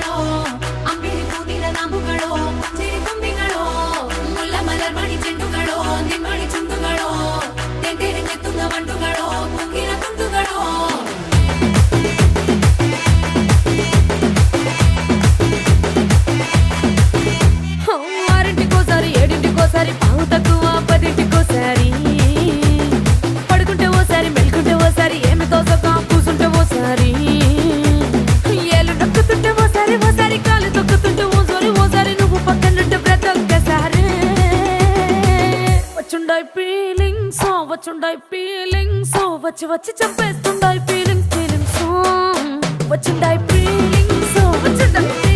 കണ്ണുകളോ അമ്പിളി പൂനില നാമ്പുകളോ പുഞ്ചിരി തുമ്പികളോ മുല്ല മലർമണി ചെണ്ടുകളോ നിന്മണി ചുണ്ടുകളോ തെണ്ടെടുത്തെത്തുന്ന വണ്ടുകളോ പൊങ്കില തുണ്ടുകളോ ఆరింటికోసారి ఏడింటికోసారి పావు తక్కువ పదింటికోసారి పడుకుంటే ఓసారి మెలుకుంటే ఓసారి ఏమి తోసక కూసుంటే ఓసారి ఏలు నొక్కుతుంటే ఓసారి ఓసారి కాలు తొక్కుతుంటే ఓసారి నువ్వు పక్కనుంటే బ్రతొక్కసారి వచ్చుండాయి ఫీలింగ్స్ వచ్చి వచ్చి చంపేస్తుండాయి ఫీలింగ్స్ వచ్చిండాయి ఫీలింగ్స్ వచ్చిండాయి